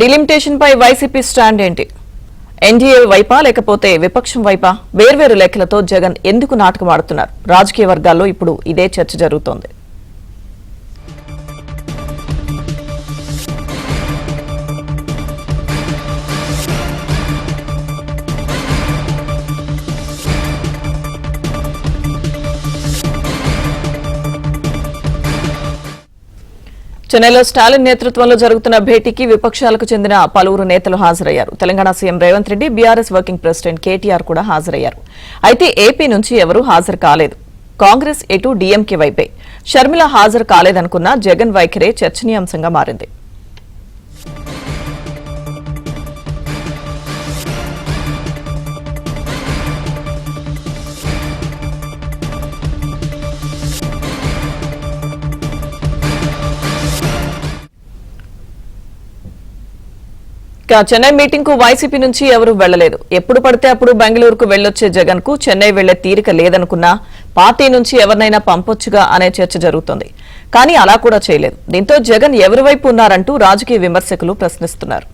Delimitation పై YCP stand ఏంటి? NDA వైపా లేకపోతే విపక్షం వైపా? వేర్వేరు లెక్కలతో జగన్ ఎందుకు నాటకం ఆడుతున్నారు? రాజకీయ వర్గాల్లో ఇప్పుడు ఇదే చర్చ జరుగుతోంది. చెన్నైలో స్టాలిన్ నేతృత్వంలో జరుగుతున్న భేటీకి విపక్షాలకు చెందిన పలువురు నేతలు హాజరయ్యారు. Telangana CM Revanth Reddy, BRS working president KTR కూడా హాజరయ్యారు. అయితే ఏపీ నుంచి ఎవరూ హాజరు కాలేదు. కాంగ్రెస్ ఎటు డీఎంకే వైపే. షర్మిల హాజరు కాలేదనుకున్న జగన్ వైఖరే చర్చనీయాంశంగా మారింది. చెన్నై మీటింగ్ కు వైసీపీ నుంచి ఎవరూ వెళ్లలేదు. ఎప్పుడు పడితే అప్పుడు బెంగళూరుకు వెళ్లొచ్చే జగన్ కు చెన్నై వెళ్లే తీరిక లేదనుకున్నా పార్టీ నుంచి ఎవరినైనా పంపొచ్చుగా అనే చర్చ జరుగుతోంది. కానీ అలా కూడా చేయలేదు. దీంతో జగన్ ఎవరి వైపు ఉన్నారంటూ రాజకీయ విమర్శకులు ప్రశ్నిస్తున్నారు.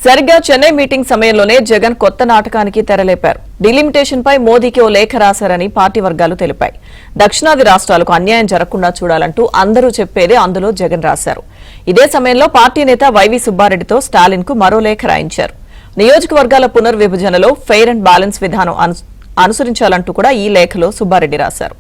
సరిగ్గా చెన్నై మీటింగ్ సమయంలోనే జగన్ కొత్త నాటకానికి తెరలేపారు. డిలిమిటేషన్ పై మోదీకి ఓ లేఖ రాశారని పార్టీ వర్గాలు తెలిపాయి. దక్షిణాది రాష్ట్రాలకు అన్యాయం జరగకుండా చూడాలంటూ అందరూ చెప్పేదే అందులో జగన్ రాశారు. ఇదే సమయంలో పార్టీ నేత వైవీ సుబ్బారెడ్డితో స్టాలిన్ కు మరో లేఖ రాయించారు. నియోజకవర్గాల పునర్విభజనలో ఫెయిర్ అండ్ బ్యాలెన్స్ విధానం అనుసరించాలంటూ కూడా ఈ లేఖలో సుబ్బారెడ్డి రాశారు.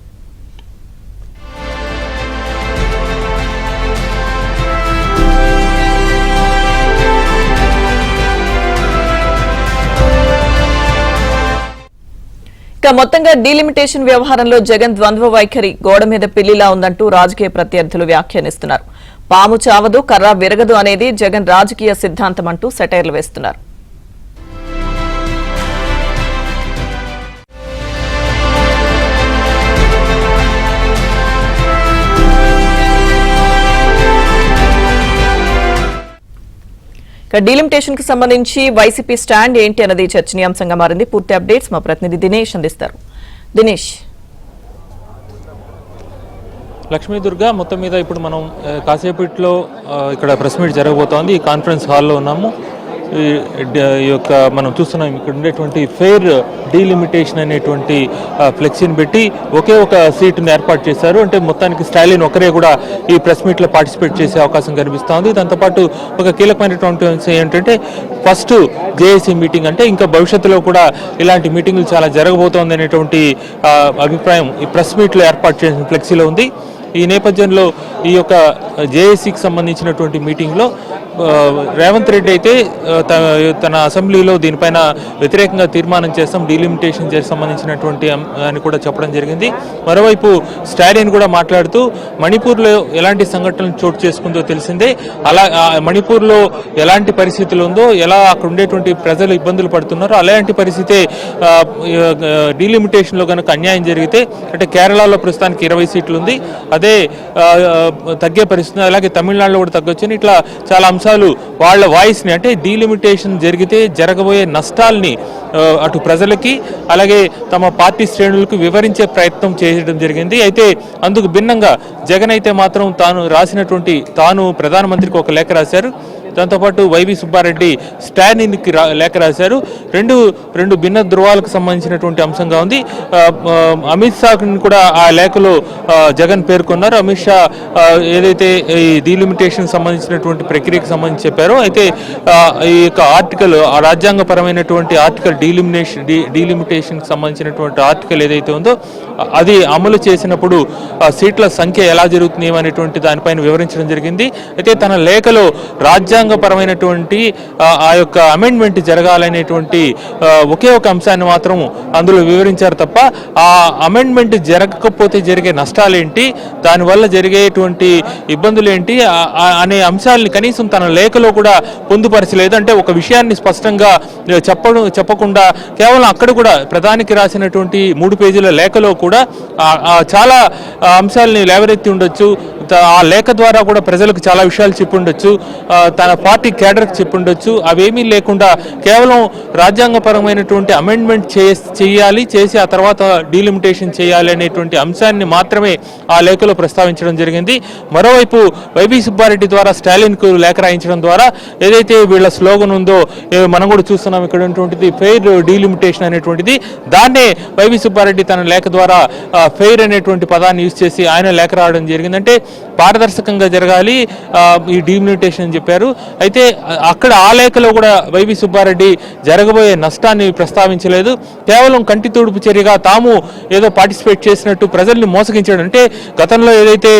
మొత్తంగా డీలిమిటేషన్ వ్యవహారంలో జగన్ ద్వంద్వ వైఖరి గోడ మీద పిల్లిలా ఉందంటూ రాజకీయ ప్రత్యర్థులు వ్యాఖ్యానిస్తున్నారు. పాము చావదు, కర్ర విరగదు అనేది జగన్ రాజకీయ సిద్ధాంతం అంటూ సెటైర్లు వేస్తున్నారు. డీలిమిటేషన్ కి సంబంధించి వైసీపీ స్టాండ్ ఏంటి అన్నది చర్చనీయాంశంగా మారింది. పూర్తి అప్డేట్స్ మా ప్రతినిధి దినేష్ అందిస్తారు. దినేష్. లక్ష్మీ దుర్గా, మొత్తం మీద ఇప్పుడు మనం కాసేపట్లో ఇక్కడ ప్రెస్ మీట్ జరగబోతోంది. ఈ కాన్ఫరెన్స్ హాల్లో ఉన్నాము. ఈ యొక్క మనం చూస్తున్నాం ఇక్కడ ఉండేటువంటి ఫెయిర్ డీలిమిటేషన్ అనేటువంటి ఫ్లెక్సీని పెట్టి ఒకే ఒక సీటును ఏర్పాటు చేశారు. అంటే మొత్తానికి స్టాలిన్ ఒకరే కూడా ఈ ప్రెస్ మీట్లో పార్టిసిపేట్ చేసే అవకాశం కనిపిస్తోంది. దాంతోపాటు ఒక కీలకమైనటువంటి అంశం ఏంటంటే ఫస్ట్ జేఏసీ మీటింగ్, అంటే ఇంకా భవిష్యత్తులో కూడా ఇలాంటి మీటింగులు చాలా జరగబోతోంది అనేటువంటి అభిప్రాయం ఈ ప్రెస్ మీట్లో ఏర్పాటు చేసిన ఫ్లెక్సీలో ఉంది. ఈ నేపథ్యంలో ఈ యొక్క జేఏసీకి సంబంధించినటువంటి మీటింగ్లో రేవంత్ రెడ్డి అయితే తన అసెంబ్లీలో దీనిపైన వ్యతిరేకంగా తీర్మానం చేస్తాం, డీలిమిటేషన్ చేసి సంబంధించినటువంటి అని కూడా చెప్పడం జరిగింది. మరోవైపు స్టాలిన్ కూడా మాట్లాడుతూ మణిపూర్లో ఎలాంటి సంఘటనలు చోటు చేసుకుందో తెలిసిందే, అలా మణిపూర్లో ఎలాంటి పరిస్థితులు ఉందో, ఎలా అక్కడ ఉండేటువంటి ప్రజలు ఇబ్బందులు పడుతున్నారో అలాంటి పరిస్థితే డీలిమిటేషన్లో కనుక అన్యాయం జరిగితే, అంటే కేరళలో ప్రస్తుతానికి 20 సీట్లు ఉంది, అదే తగ్గే పరిస్థితి, అలాగే తమిళనాడులో కూడా తగ్గొచ్చని ఇట్లా చాలా అంశాలు వాళ్ళ వాయిస్ని, అంటే డీలిమిటేషన్ జరిగితే జరగబోయే నష్టాల్ని అటు ప్రజలకి అలాగే తమ పార్టీ శ్రేణులకు వివరించే ప్రయత్నం చేయడం జరిగింది. అయితే అందుకు భిన్నంగా జగన్ అయితే మాత్రం తాను ప్రధానమంత్రికి ఒక లేఖ రాశారు. దాంతోపాటు వైవీ సుబ్బారెడ్డి స్టాలిన్కి లేఖ రాశారు. రెండు భిన్న ధృవాలకు సంబంధించినటువంటి అంశంగా ఉంది. అమిత్ షాని కూడా ఆ లేఖలో జగన్ పేర్కొన్నారు. అమిత్ షా ఏదైతే ఈ డీలిమిటేషన్ సంబంధించినటువంటి ప్రక్రియకు సంబంధించి చెప్పారో, అయితే ఈ యొక్క ఆర్టికల్, రాజ్యాంగపరమైనటువంటి ఆర్టికల్ డీలిమిటేషన్కి సంబంధించినటువంటి ఆర్టికల్ ఏదైతే ఉందో అది అమలు చేసినప్పుడు సీట్ల సంఖ్య ఎలా జరుగుతుంది అనేటువంటి దానిపైన వివరించడం జరిగింది. అయితే తన లేఖలో రాజ్యాంగపరమైనటువంటి ఆ యొక్క అమెండ్మెంట్ జరగాలనేటువంటి ఒకే ఒక అంశాన్ని మాత్రం అందులో వివరించారు తప్ప ఆ అమెండ్మెంట్ జరగకపోతే జరిగే నష్టాలేంటి, దానివల్ల జరిగేటువంటి ఇబ్బందులు ఏంటి అనే అంశాలని కనీసం తన లేఖలో కూడా పొందుపరచలేదు. అంటే ఒక విషయాన్ని స్పష్టంగా చెప్పకుండా కేవలం అక్కడ కూడా ప్రధానికి రాసినటువంటి 3 పేజీల లేఖలో కూడా చాలా అంశాలని లేవరెత్తి ఉండొచ్చు. ఆ లేఖ ద్వారా కూడా ప్రజలకు చాలా విషయాలు చెప్పుండొచ్చు, తన పార్టీ కేడర్కి చెప్పుండొచ్చు. అవేమీ లేకుండా కేవలం రాజ్యాంగపరమైనటువంటి అమెండ్మెంట్ చేయాలి, చేసి ఆ తర్వాత డీలిమిటేషన్ చేయాలి అనేటువంటి అంశాన్ని మాత్రమే ఆ లేఖలో ప్రస్తావించడం జరిగింది. మరోవైపు వైవి సుబ్బారెడ్డి ద్వారా స్టాలిన్కు లేఖ రాయించడం ద్వారా ఏదైతే వీళ్ళ స్లోగన్ ఉందో మనం కూడా చూస్తున్నాం ఇక్కడ ఉన్నటువంటిది ఫెయిర్ డీలిమిటేషన్ అనేటువంటిది, దాన్నే వైవి సుబ్బారెడ్డి తన లేఖ ద్వారా ఫెయిర్ అనేటువంటి పదాన్ని యూజ్ చేసి ఆయన లేఖ రావడం జరిగిందంటే పారదర్శకంగా జరగాలి ఈ డీలిమిటేషన్ అని చెప్పారు. అయితే అక్కడ ఆ లేఖలో కూడా వైవి సుబ్బారెడ్డి జరగబోయే నష్టాన్ని ప్రస్తావించలేదు. కేవలం కంటి తుడుపు చర్యగా తాము ఏదో పార్టిసిపేట్ చేసినట్టు ప్రజల్ని మోసగించాడు. అంటే గతంలో ఏదైతే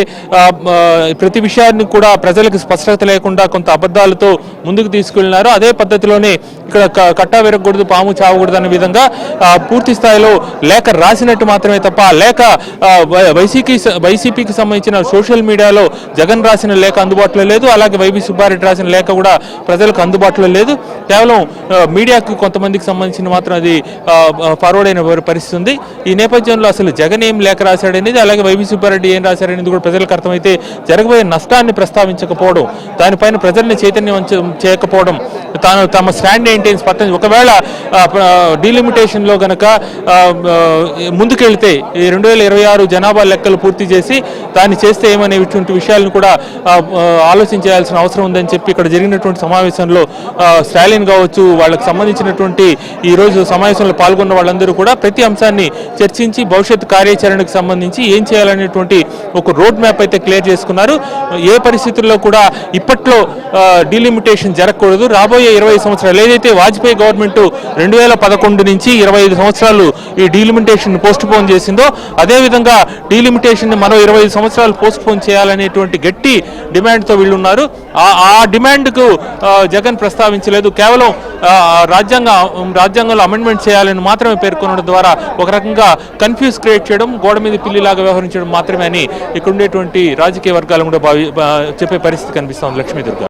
ప్రతి విషయాన్ని కూడా ప్రజలకు స్పష్టత లేకుండా కొంత అబద్ధాలతో ముందుకు తీసుకెళ్లినారో అదే పద్ధతిలోనే ఇక్కడ కట్టా విరగకూడదు, పాము చావకూడదు అనే విధంగా పూర్తి స్థాయిలో లేఖ రాసినట్టు మాత్రమే తప్ప ఆ లేఖ వైసీపీకి సంబంధించిన సోషల్ మీడియాలో జగన్ రాసిన లేఖ అందుబాటులో లేదు, అలాగే వైవి సుబ్బారెడ్డి రాసిన లేఖ కూడా ప్రజలకు అందుబాటులో లేదు. కేవలం మీడియాకు కొంతమందికి సంబంధించిన మాత్రం అది ఫార్వర్డ్ అయిన పరిస్థితి ఉంది. ఈ నేపథ్యంలో అసలు జగన్ ఏం లేఖ రాశాడనేది, అలాగే వైవి సుబ్బారెడ్డి ఏం రాశాడనేది కూడా ప్రజలకు అర్థమైతే జరగబోయే నష్టాన్ని ప్రస్తావించకపోవడం, దానిపైన ప్రజల్ని చైతన్యవంతం చేయకపోవడం, తమ స్టాండ్ ఏంటి స్పష్టం. ఒకవేళ డీలిమిటేషన్లో గనక ముందుకెళ్తే 2026 జనాభా లెక్కలు పూర్తి చేసి దాన్ని చేస్తే ఏమనేటువంటి విషయాలను కూడా ఆలోచించాల్సిన అవసరం ఉందని చెప్పి ఇక్కడ జరిగినటువంటి సమావేశంలో స్టాలిన్ కావచ్చు, వాళ్ళకి సంబంధించినటువంటి ఈరోజు సమావేశంలో పాల్గొన్న వాళ్ళందరూ కూడా ప్రతి అంశాన్ని చర్చించి భవిష్యత్ కార్యాచరణకు సంబంధించి ఏం చేయాలనేటువంటి ఒక రోడ్ మ్యాప్ అయితే క్లియర్ చేసుకున్నారు. ఏ పరిస్థితుల్లో కూడా ఇప్పట్లో డీలిమిటేషన్ జరగకూడదు. రాబోయే 20 సంవత్సరాలు ఏదైతే వాజ్పేయి గవర్నమెంట్ 2011 నుంచి 25 సంవత్సరాలు ఈ డీలిమిటేషన్ పోస్ట్ పోన్ చేసిందో అదేవిధంగా డీలిమిటేషన్ మరో 25 సంవత్సరాలు పోస్ట్ పోన్ చేయాలనేటువంటి గట్టి డిమాండ్తో వీళ్ళున్నారు. ఆ డిమాండ్కు జగన్ ప్రస్తావించలేదు. కేవలం రాజ్యాంగంలో అమెండ్మెంట్ చేయాలని మాత్రమే పేర్కొనడం ద్వారా ఒక రకంగా కన్ఫ్యూజ్ క్రియేట్ చేయడం, గోడ మీద పిల్లిలాగా వ్యవహరించడం మాత్రమే అని ఇక్కడ ఉండేటువంటి రాజకీయ వర్గాలను కూడా చెప్పే పరిస్థితి కనిపిస్తోంది. లక్ష్మీ దుర్గా.